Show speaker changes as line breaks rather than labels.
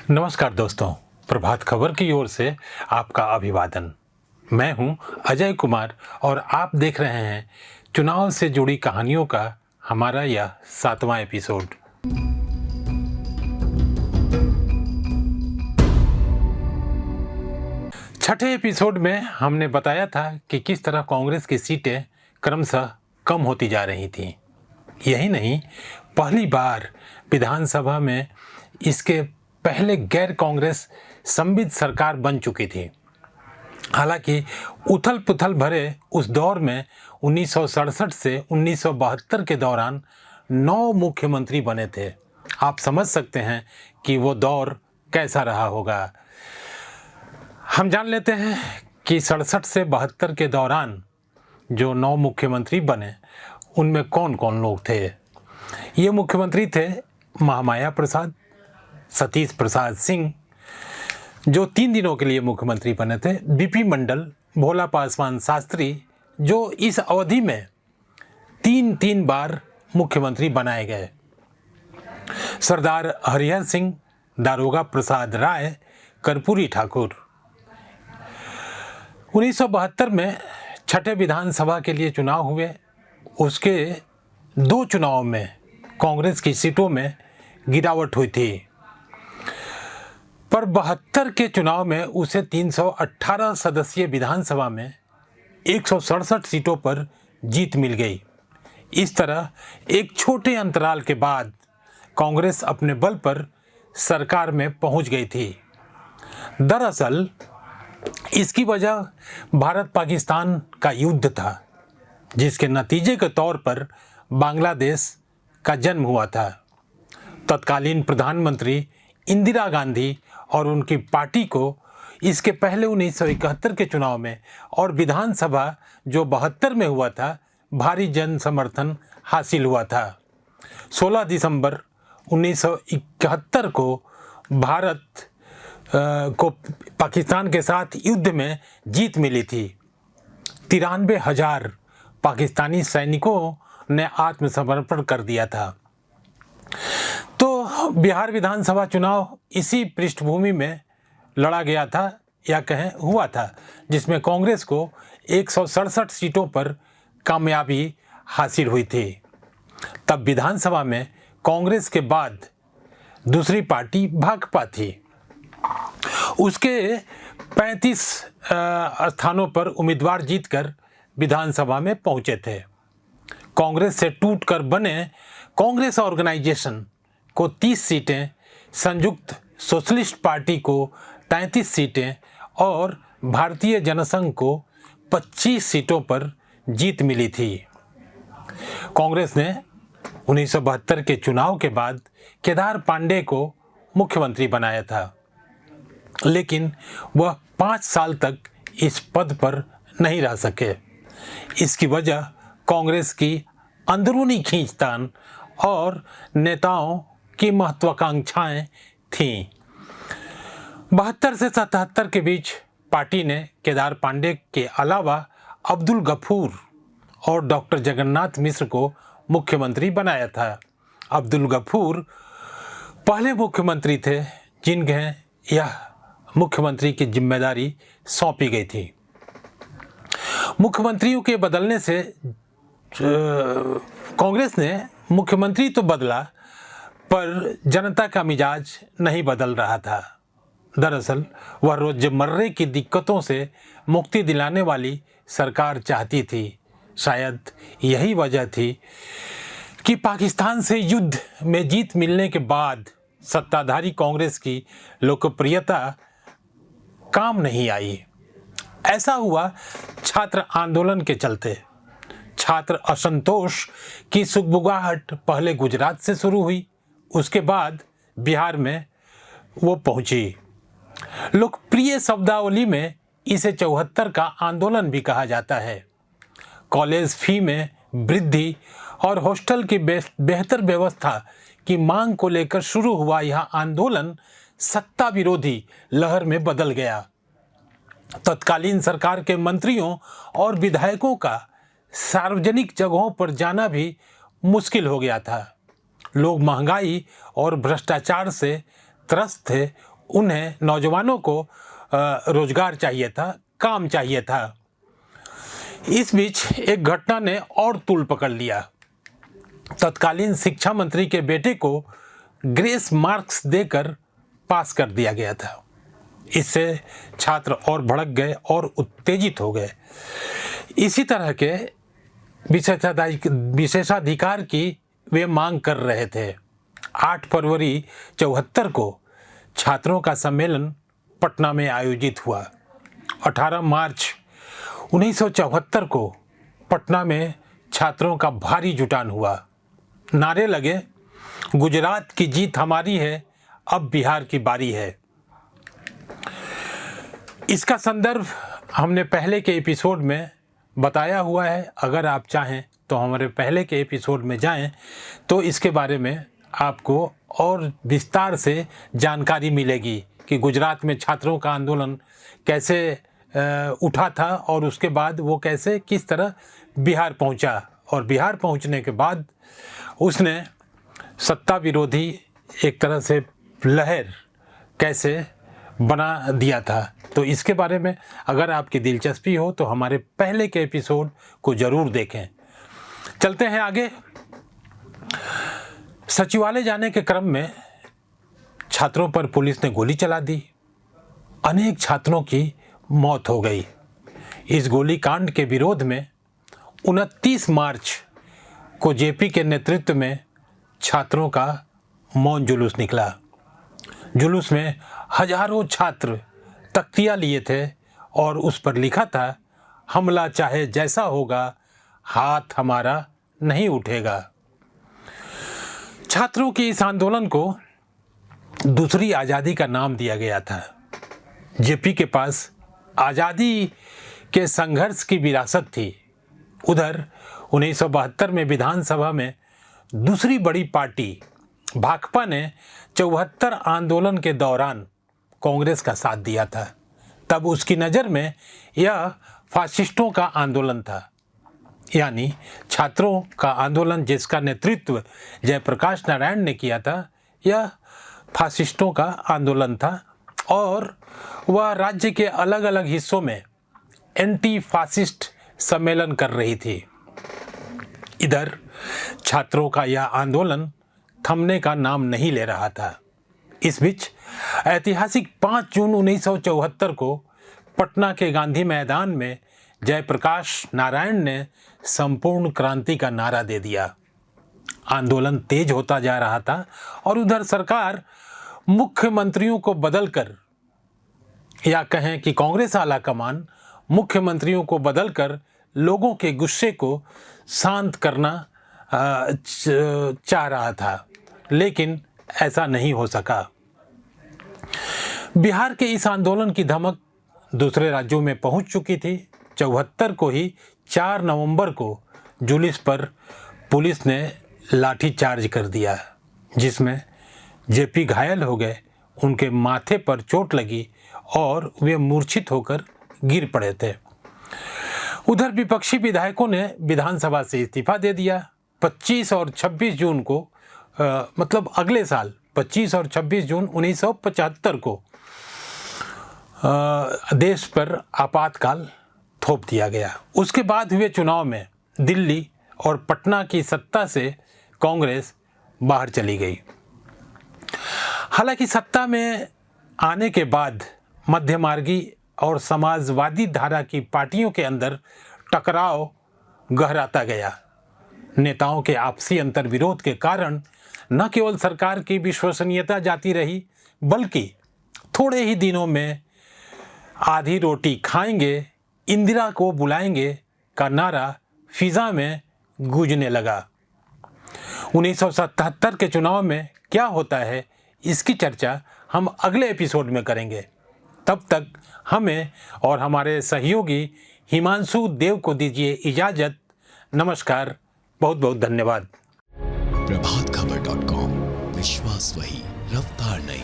नमस्कार दोस्तों, प्रभात खबर की ओर से आपका अभिवादन। मैं हूं अजय कुमार और आप देख रहे हैं चुनाव से जुड़ी कहानियों का हमारा यह 7वां एपिसोड। छठे एपिसोड में हमने बताया था कि किस तरह कांग्रेस की सीटें क्रमशः कम होती जा रही थीं। यही नहीं, पहली बार विधानसभा में इसके पहले गैर कांग्रेस संविद सरकार बन चुकी थी। हालांकि उथल पुथल भरे उस दौर में 1967 से 1972 के दौरान 9 मुख्यमंत्री बने थे। आप समझ सकते हैं कि वो दौर कैसा रहा होगा। हम जान लेते हैं कि 67 से 72 के दौरान जो 9 मुख्यमंत्री बने उनमें कौन कौन लोग थे। ये मुख्यमंत्री थे महामाया प्रसाद, सतीश प्रसाद सिंह जो 3 दिनों के लिए मुख्यमंत्री बने थे, बीपी मंडल, भोला पासवान शास्त्री जो इस अवधि में 3 बार मुख्यमंत्री बनाए गए, सरदार हरिहर सिंह, दारोगा प्रसाद राय, कर्पूरी ठाकुर। 1972 में छठे विधानसभा के लिए चुनाव हुए। उसके 2 चुनाव में कांग्रेस की सीटों में गिरावट हुई थी, पर 72 के चुनाव में उसे 318 सदस्यीय विधानसभा में 167 सीटों पर जीत मिल गई। इस तरह एक छोटे अंतराल के बाद कांग्रेस अपने बल पर सरकार में पहुंच गई थी। दरअसल इसकी वजह भारत पाकिस्तान का युद्ध था, जिसके नतीजे के तौर पर बांग्लादेश का जन्म हुआ था। तत्कालीन प्रधानमंत्री इंदिरा गांधी और उनकी पार्टी को इसके पहले 1971 के चुनाव में और विधानसभा जो 72 में हुआ था, भारी जन समर्थन हासिल हुआ था। 16 दिसंबर 1971 को भारत को पाकिस्तान के साथ युद्ध में जीत मिली थी। 93,000 पाकिस्तानी सैनिकों ने आत्मसमर्पण कर दिया था। तो बिहार विधानसभा चुनाव इसी पृष्ठभूमि में लड़ा गया था या कहें हुआ था, जिसमें कांग्रेस को 167 सीटों पर कामयाबी हासिल हुई थी। तब विधानसभा में कांग्रेस के बाद दूसरी पार्टी भाकपा थी। उसके 35 स्थानों पर उम्मीदवार जीतकर विधानसभा में पहुंचे थे। कांग्रेस से टूटकर बने कांग्रेस ऑर्गेनाइजेशन को 30 सीटें, संयुक्त सोशलिस्ट पार्टी को 33 सीटें और भारतीय जनसंघ को 25 सीटों पर जीत मिली थी। कांग्रेस ने 1972 के चुनाव के बाद केदार पांडे को मुख्यमंत्री बनाया था, लेकिन वह 5 साल तक इस पद पर नहीं रह सके। इसकी वजह कांग्रेस की अंदरूनी खींचतान और नेताओं की महत्वाकांक्षाएं थीं। 72 से 77 के बीच पार्टी ने केदार पांडे के अलावा अब्दुल गफूर और डॉक्टर जगन्नाथ मिश्र को मुख्यमंत्री बनाया था। अब्दुल गफूर पहले मुख्यमंत्री थे जिन्हें यह मुख्यमंत्री की जिम्मेदारी सौंपी गई थी। मुख्यमंत्रियों के बदलने से कांग्रेस ने मुख्यमंत्री तो बदला, पर जनता का मिजाज नहीं बदल रहा था। दरअसल वह रोजमर्रे की दिक्कतों से मुक्ति दिलाने वाली सरकार चाहती थी। शायद यही वजह थी कि पाकिस्तान से युद्ध में जीत मिलने के बाद सत्ताधारी कांग्रेस की लोकप्रियता काम नहीं आई। ऐसा हुआ छात्र आंदोलन के चलते। छात्र असंतोष की सुगबुगाहट पहले गुजरात से शुरू हुई, उसके बाद बिहार में वो पहुंची। लोकप्रिय शब्दावली में इसे 74 का आंदोलन भी कहा जाता है। कॉलेज फी में वृद्धि और हॉस्टल की बेहतर व्यवस्था की मांग को लेकर शुरू हुआ यह आंदोलन सत्ता विरोधी लहर में बदल गया। तत्कालीन सरकार के मंत्रियों और विधायकों का सार्वजनिक जगहों पर जाना भी मुश्किल हो गया था। लोग महंगाई और भ्रष्टाचार से त्रस्त थे। उन्हें नौजवानों को रोजगार चाहिए था, काम चाहिए था। इस बीच एक घटना ने और तूल पकड़ लिया। तत्कालीन शिक्षा मंत्री के बेटे को ग्रेस मार्क्स देकर पास कर दिया गया था। इससे छात्र और भड़क गए और उत्तेजित हो गए। इसी तरह के विशेषाधिकार की वे मांग कर रहे थे। 8 फरवरी 74 को छात्रों का सम्मेलन पटना में आयोजित हुआ। 18 मार्च 1974 को पटना में छात्रों का भारी जुटान हुआ। नारे लगे, गुजरात की जीत हमारी है, अब बिहार की बारी है। इसका संदर्भ हमने पहले के एपिसोड में बताया हुआ है। अगर आप चाहें तो हमारे पहले के एपिसोड में जाएं तो इसके बारे में आपको और विस्तार से जानकारी मिलेगी कि गुजरात में छात्रों का आंदोलन कैसे उठा था और उसके बाद वो कैसे किस तरह बिहार पहुंचा, और बिहार पहुंचने के बाद उसने सत्ता विरोधी एक तरह से लहर कैसे बना दिया था। तो इसके बारे में अगर आपकी दिलचस्पी हो तो हमारे पहले के एपिसोड को ज़रूर देखें। चलते हैं आगे। सचिवालय जाने के क्रम में छात्रों पर पुलिस ने गोली चला दी। अनेक छात्रों की मौत हो गई। इस गोलीकांड के विरोध में 29 मार्च को जेपी के नेतृत्व में छात्रों का मौन जुलूस निकला। जुलूस में हजारों छात्र तख्तियाँ लिए थे और उस पर लिखा था, हमला चाहे जैसा होगा, हाथ हमारा नहीं उठेगा। छात्रों के इस आंदोलन को दूसरी आज़ादी का नाम दिया गया था। जेपी के पास आज़ादी के संघर्ष की विरासत थी। उधर 1972 में विधानसभा में दूसरी बड़ी पार्टी भाकपा ने 74 आंदोलन के दौरान कांग्रेस का साथ दिया था। तब उसकी नज़र में यह फासिस्टों का आंदोलन था, यानी छात्रों का आंदोलन जिसका नेतृत्व जयप्रकाश नारायण ने किया था, यह फासिस्टों का आंदोलन था और वह राज्य के अलग अलग हिस्सों में एंटी फासिस्ट सम्मेलन कर रही थी। इधर छात्रों का यह आंदोलन थमने का नाम नहीं ले रहा था। इस बीच ऐतिहासिक 5 जून 1974 को पटना के गांधी मैदान में जयप्रकाश नारायण ने संपूर्ण क्रांति का नारा दे दिया। आंदोलन तेज होता जा रहा था और उधर सरकार मुख्यमंत्रियों को बदलकर, या कहें कि कांग्रेस आला कमान मुख्यमंत्रियों को बदलकर लोगों के गुस्से को शांत करना चाह रहा था, लेकिन ऐसा नहीं हो सका। बिहार के इस आंदोलन की धमक दूसरे राज्यों में पहुंच चुकी थी। 74 को ही 4 नवंबर को जुलूस पर पुलिस ने लाठी चार्ज कर दिया, जिसमें जेपी घायल हो गए, उनके माथे पर चोट लगी और वे मूर्छित होकर गिर पड़े थे। उधर विपक्षी विधायकों ने विधानसभा से इस्तीफा दे दिया। 25 और 26 जून को मतलब अगले साल 25 और 26 जून 1975 को देश पर आपातकाल थोप दिया गया। उसके बाद हुए चुनाव में दिल्ली और पटना की सत्ता से कांग्रेस बाहर चली गई। हालांकि सत्ता में आने के बाद मध्यमार्गी और समाजवादी धारा की पार्टियों के अंदर टकराव गहराता गया। नेताओं के आपसी अंतर्विरोध के कारण न केवल सरकार की विश्वसनीयता जाती रही, बल्कि थोड़े ही दिनों में आधी रोटी खाएंगे, इंदिरा को बुलाएंगे का नारा फिजा में गूंजने लगा। 1977 के चुनाव में क्या होता है, इसकी चर्चा हम अगले एपिसोड में करेंगे। तब तक हमें और हमारे सहयोगी हिमांशु देव को दीजिए इजाज़त। नमस्कार, बहुत बहुत धन्यवाद।
प्रभातखबर.com, विश्वास वही, रफ्तार नहीं।